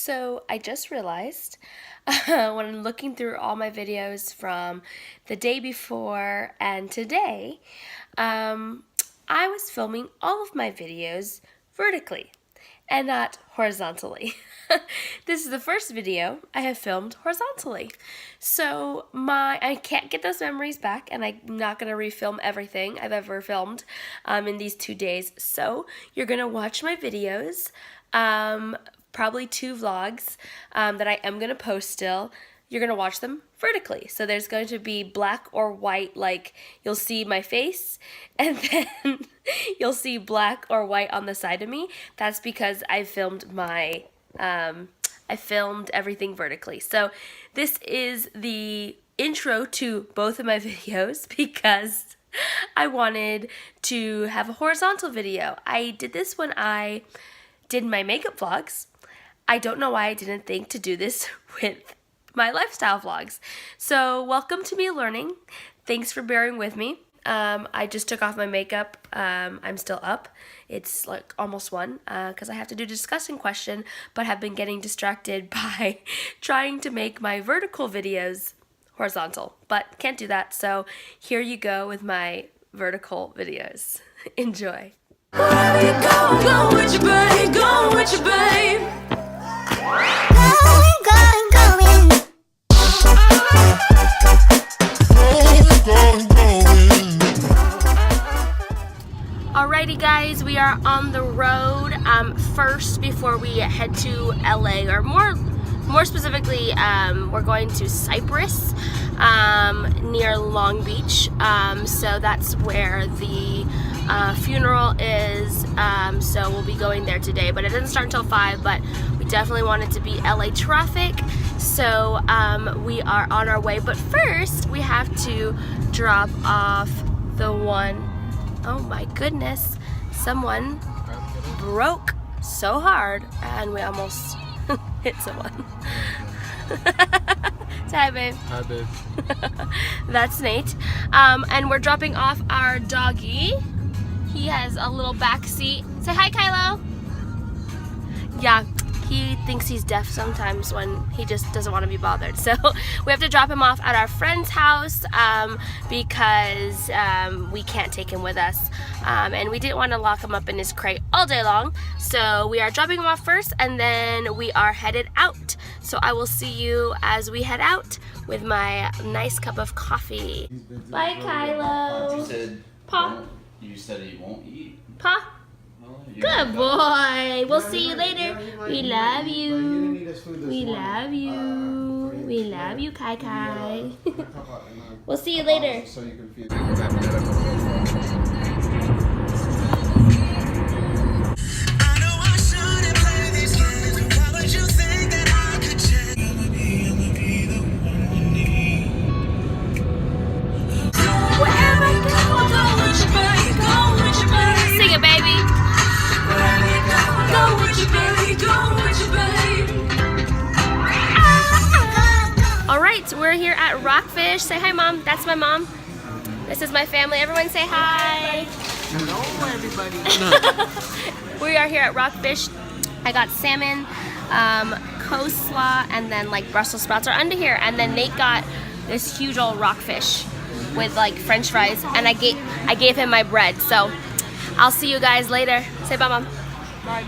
So I just realized when I'm looking through all my videos from the day before and today, I was filming all of my videos vertically and not horizontally. This is the first video I have filmed horizontally. So I can't get those memories back, and I'm not going to refilm everything I've ever filmed in these 2 days. So you're going to watch my videos, probably 2 vlogs that I am going to post still. You're going to watch them vertically. So there's going to be black or white, like you'll see my face, and then you'll see black or white on the side of me. That's because I filmed everything vertically. So this is the intro to both of my videos because I wanted to have a horizontal video. I did this when I did my makeup vlogs. I don't know why I didn't think to do this with my lifestyle vlogs. So welcome to me learning. Thanks for bearing with me. I just took off my makeup. I'm still up. It's like almost 1 because I have to do a discussion question, but have been getting distracted by trying to make my vertical videos horizontal, but can't do that. So here you go with my vertical videos. Enjoy. Where you go with your babe, go with your babe. Alrighty guys, we are on the road. First, before we head to LA, or more specifically, we're going to Cypress, near Long Beach. So that's where the funeral is. So we'll be going there today, but it doesn't start until 5, but we definitely want it to be LA traffic. So we are on our way, but first we have to drop off the one. Oh my goodness, someone broke so hard and we almost hit someone. Say hi, babe. Hi, babe. That's Nate. And we're dropping off our doggy. He has a little back seat. Say hi, Kylo. Yeah, he thinks he's deaf sometimes when he just doesn't want to be bothered. So we have to drop him off at our friend's house because we can't take him with us. And we didn't want to lock him up in his crate all day long. So we are dropping him off first, and then we are headed out. So I will see you as we head out with my nice cup of coffee. Bye, Kylo. You said, Pa. You said he won't eat. Pa. Good boy. We'll see you later. We love you. We love you. We love you, Kai Kai. We'll see you later. Sing it, baby. Go with your baby, go with your babe. Alright, we're here at Rockfish. Say hi, Mom. That's my mom. This is my family. Everyone say hi. Hello, everybody. We are here at Rockfish. I got salmon, coleslaw, and then like Brussels sprouts are under here. And then Nate got this huge old rockfish with like French fries, and I gave him my bread. So I'll see you guys later. Say bye, Mom. Bye.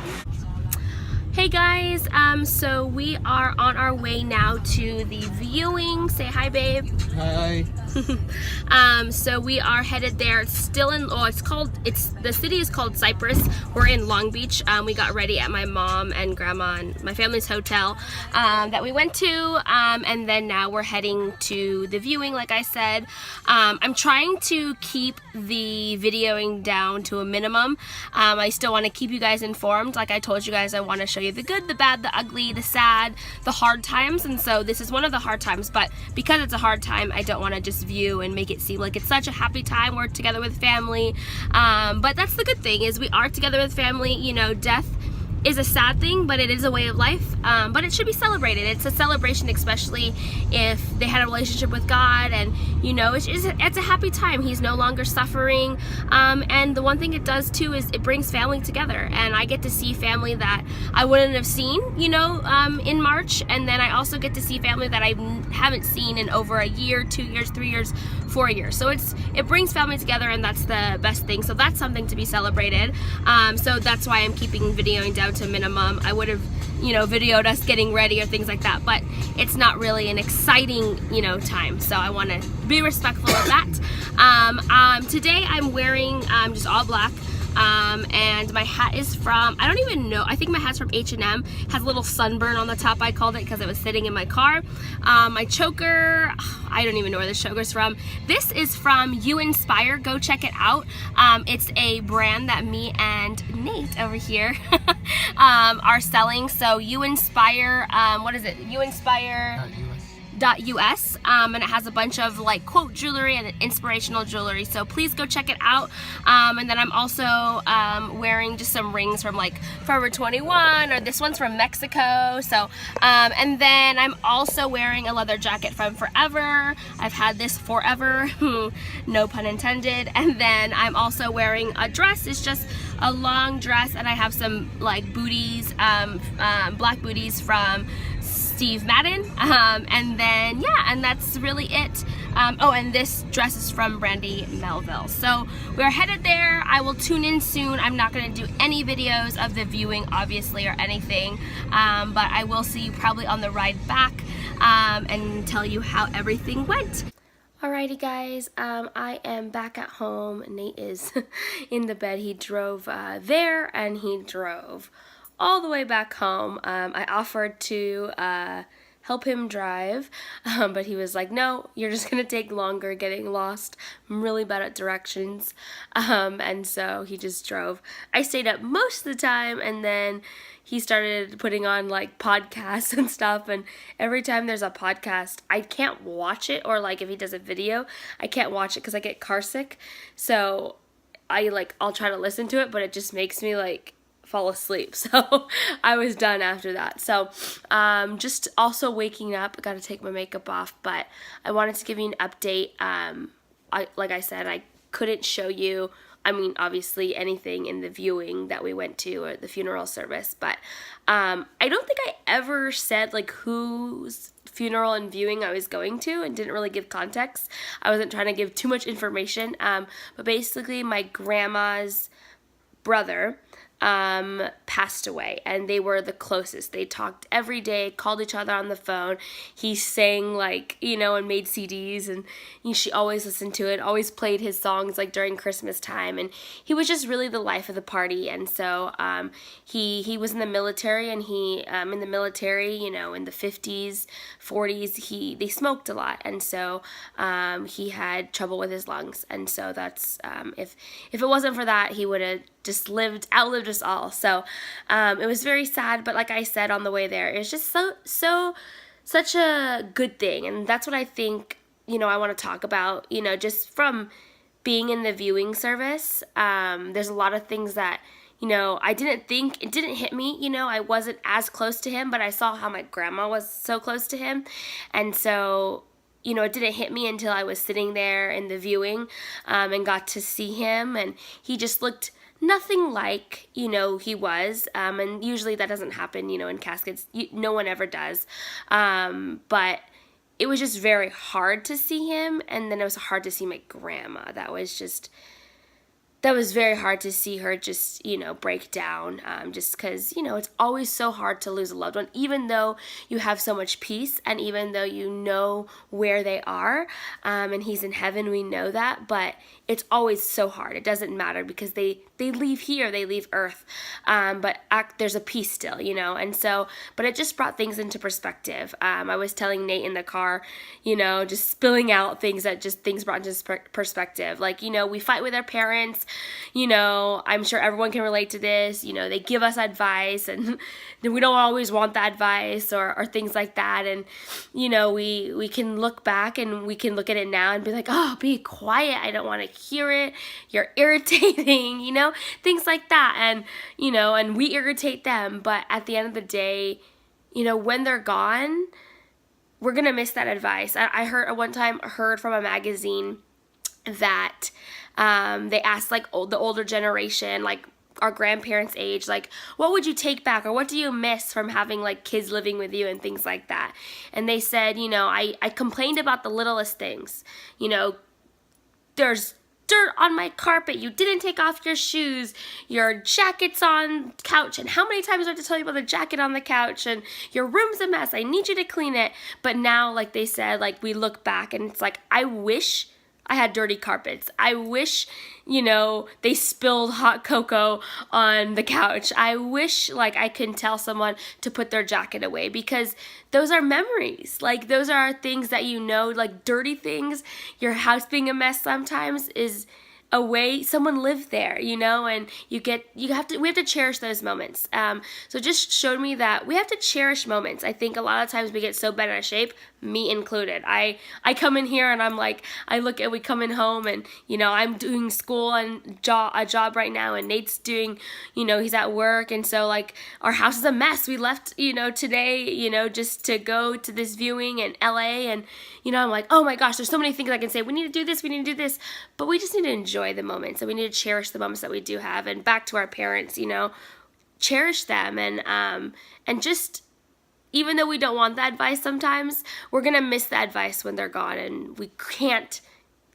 Hey guys, so we are on our way now to the viewing. Say hi, babe. Hi. So we are headed there. It's still in, the city is called Cypress. We're in Long Beach. We got ready at my mom and grandma and my family's hotel that we went to, and then now we're heading to the viewing, like I said. I'm trying to keep the videoing down to a minimum. I still want to keep you guys informed. Like I told you guys, I want to show you the good, the bad, the ugly, the sad, the hard times, and so this is one of the hard times, but because it's a hard time, I don't want to just view and make it seem like it's such a happy time. We're together with family, but that's the good thing, is we are together with family. You know, death is a sad thing, but it is a way of life. But it should be celebrated. It's a celebration, especially if they had a relationship with God, and you know, it's a happy time. He's no longer suffering. And the one thing it does too is it brings family together, and I get to see family that I wouldn't have seen, you know, in March. And then I also get to see family that I haven't seen in over a year, 2 years, 3 years, 4 years. So it brings family together, and that's the best thing. So that's something to be celebrated. So that's why I'm keeping videoing down to minimum. I would have, you know, videoed us getting ready or things like that, but it's not really an exciting, you know, time. So I want to be respectful of that. Today I'm wearing just all black. And my hat is from, I don't even know, I think my hat's from H&M. Has a little sunburn on the top, I called it, because it was sitting in my car. My choker, I don't even know where this choker's from. This is from You Inspire. Go check it out. It's a brand that me and Nate over here are selling. So You Inspire, what is it? You Inspire .us, and it has a bunch of like quote jewelry and inspirational jewelry, so please go check it out. And then I'm also wearing just some rings from like Forever 21, or this one's from Mexico. So and then I'm also wearing a leather jacket from Forever. I've had this forever, no pun intended. And then I'm also wearing a dress. It's just a long dress, and I have some like booties, black booties from Steve Madden, and then yeah, and that's really it. Oh, and this dress is from Brandy Melville. So we're headed there. I will tune in soon. I'm not going to do any videos of the viewing, obviously, or anything, but I will see you probably on the ride back, and tell you how everything went. Alrighty guys, I am back at home. Nate is in the bed. He drove there, and he drove all the way back home. I offered to help him drive, but he was like, no, you're just gonna take longer getting lost. I'm really bad at directions. And so he just drove. I stayed up most of the time, and then he started putting on like podcasts and stuff, and every time there's a podcast, I can't watch it, or like if he does a video, I can't watch it because I get car sick. So I'll try to listen to it, but it just makes me like fall asleep. So I was done after that. So just also waking up, I gotta take my makeup off, but I wanted to give you an update. Like I said, I couldn't show you, I mean, obviously anything in the viewing that we went to, or the funeral service, but I don't think I ever said like whose funeral and viewing I was going to, and didn't really give context. I wasn't trying to give too much information, but basically my grandma's brother passed away, and they were the closest. They talked every day, called each other on the phone. He sang, like, you know, and made CDs, and she always listened to it, always played his songs like during Christmas time, and he was just really the life of the party. And so he was in the military, and he in the military, you know, in the 50s, 40s, they smoked a lot, and so he had trouble with his lungs, and so that's if it wasn't for that, he would have just outlived us all. So it was very sad, but like I said on the way there, it's just such a good thing, and that's what I think, you know, I want to talk about, you know, just from being in the viewing service. There's a lot of things that, you know, it didn't hit me, you know, I wasn't as close to him, but I saw how my grandma was so close to him, and so, you know, it didn't hit me until I was sitting there in the viewing, and got to see him, and he just looked nothing like, you know, he was, and usually that doesn't happen, you know, in caskets. No one ever does, but it was just very hard to see him, and then it was hard to see my grandma. That was very hard to see her just, you know, break down, just because, you know, it's always so hard to lose a loved one, even though you have so much peace, and even though you know where they are, and he's in heaven, we know that, but it's always so hard. It doesn't matter, because they leave here, they leave earth, but there's a peace still, you know, and so, but it just brought things into perspective. I was telling Nate in the car, you know, just spilling out things brought into perspective, like, you know, we fight with our parents, you know, I'm sure everyone can relate to this, you know, they give us advice, and we don't always want that advice, or things like that, and, you know, we can look back, and we can look at it now and be like, oh, be quiet, I don't want to hear it, you're irritating, you know, things like that. And, and we irritate them. But at the end of the day, when they're gone, we're going to miss that advice. I heard from a magazine that they asked like the older generation, like our grandparents' age, like, what would you take back, or what do you miss from having like kids living with you and things like that? And they said, I complained about the littlest things. There's dirt on my carpet, you didn't take off your shoes, your jacket's on couch, and how many times do I have to tell you about the jacket on the couch, and your room's a mess, I need you to clean it. But now, like they said, like we look back and it's like, I wish I had dirty carpets. I wish, they spilled hot cocoa on the couch. I wish, like, I can tell someone to put their jacket away, because those are memories. Like, those are things that like dirty things. Your house being a mess sometimes is a way someone lived there, and we have to cherish those moments. So just showed me that we have to cherish moments. I think a lot of times we get so bent out of shape, me included. I come in here and I'm like, we come in home and, I'm doing school and a job right now, and Nate's doing, he's at work, and so like our house is a mess. We left, today, just to go to this viewing in LA, and, I'm like, oh my gosh, there's so many things I can say. We need to do this, but we just need to enjoy the moments, and we need to cherish the moments that we do have. And back to our parents, cherish them, and just, even though we don't want that advice sometimes, we're going to miss that advice when they're gone, and we can't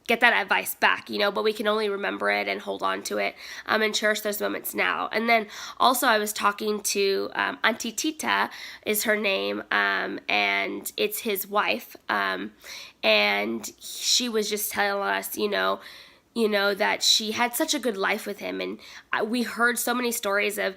get that advice back, but we can only remember it and hold on to it, and cherish those moments now. And then also I was talking to Auntie Tita is her name, and it's his wife, and she was just telling us, that she had such a good life with him, and we heard so many stories of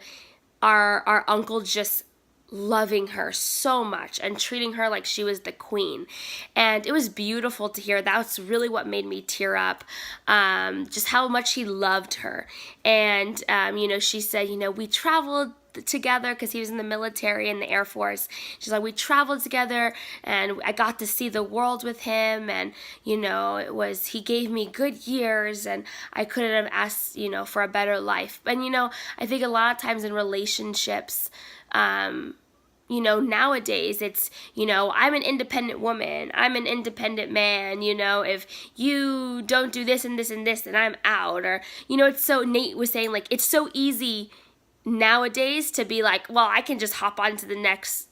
our uncle just loving her so much and treating her like she was the queen. And it was beautiful to hear. That's really what made me tear up, just how much he loved her. And she said, we traveled together, because he was in the military and the Air Force. She's like, we traveled together and I got to see the world with him, and he gave me good years, and I couldn't have asked for a better life. And I think a lot of times in relationships, nowadays it's, I'm an independent woman, I'm an independent man, if you don't do this and this and this, then I'm out. Or, it's so, Nate was saying, like, it's so easy nowadays to be like, well, I can just hop on to the next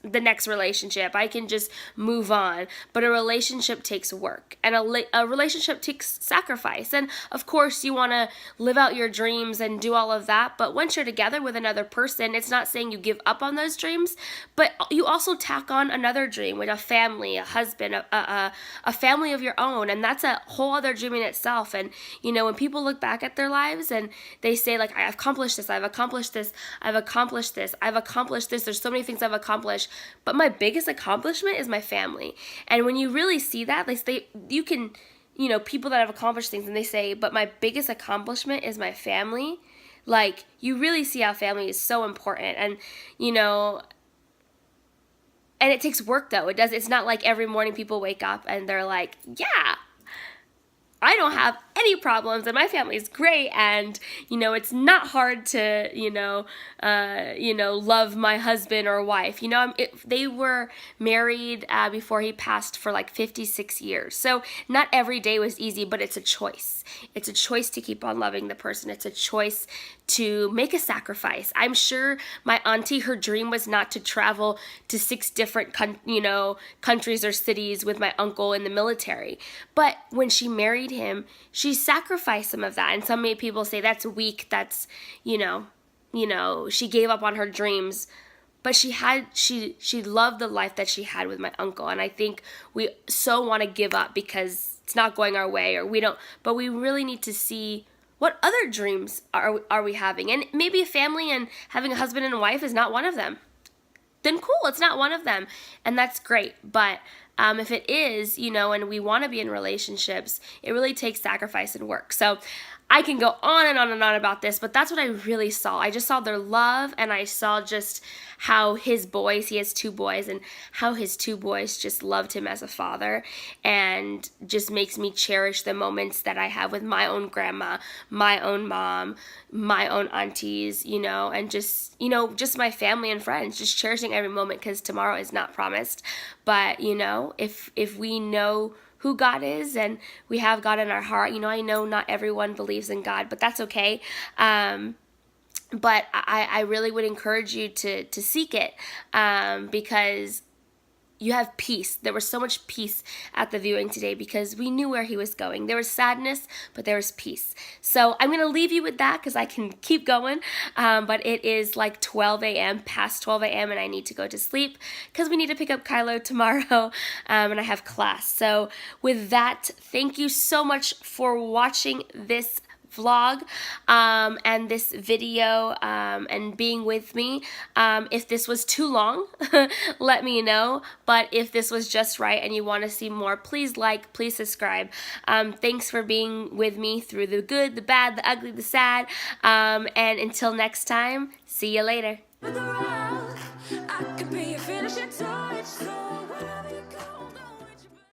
relationship, I can just move on. But a relationship takes work, and a relationship takes sacrifice. And of course you want to live out your dreams and do all of that, but once you're together with another person, it's not saying you give up on those dreams, but you also tack on another dream with a family, a husband, a family of your own, and that's a whole other dream in itself. And when people look back at their lives and they say, like, I've accomplished this, I've accomplished this, I've accomplished this, I've accomplished this, there's so many things I've accomplished, but my biggest accomplishment is my family. And when you really see that, people that have accomplished things, and they say, but my biggest accomplishment is my family, like, you really see how family is so important. And and it takes work, though. It's not like every morning people wake up and they're like, yeah, I don't have any problems and my family is great, and it's not hard to love my husband or wife. They were married before he passed for like 56 years, so not every day was easy, but it's a choice. It's a choice to keep on loving the person. It's a choice to make a sacrifice. I'm sure my auntie, her dream was not to travel to 6 different countries or cities with my uncle in the military, but when she married him, she sacrificed some of that. And some people say that's weak, that's she gave up on her dreams, but she loved the life that she had with my uncle. And I think we so want to give up because it's not going our way, or we don't, but we really need to see what other dreams are we having. And maybe a family and having a husband and a wife is not one of them. Then cool, it's not one of them, and that's great. But if it is, and we want to be in relationships, it really takes sacrifice and work. So I can go on and on and on about this, but that's what I really saw. I just saw their love, and I saw just how his boys, he has 2 boys, and how his 2 boys just loved him as a father, and just makes me cherish the moments that I have with my own grandma, my own mom, my own aunties, you know, and just, you know, just my family and friends, just cherishing every moment, because tomorrow is not promised. But, you know, if we know who God is and we have God in our heart, you know, I know not everyone believes in God, but that's okay. But I really would encourage you to seek it, because you have peace. There was so much peace at the viewing today because we knew where he was going. There was sadness, but there was peace. So I'm going to leave you with that because I can keep going, but it is like 12 a.m., past 12 a.m., and I need to go to sleep because we need to pick up Kylo tomorrow, and I have class. So with that, thank you so much for watching this vlog and this video and being with me. If this was too long, let me know, but if this was just right and you want to see more, please like, please subscribe. Thanks for being with me through the good, the bad, the ugly, the sad, and until next time, see you later.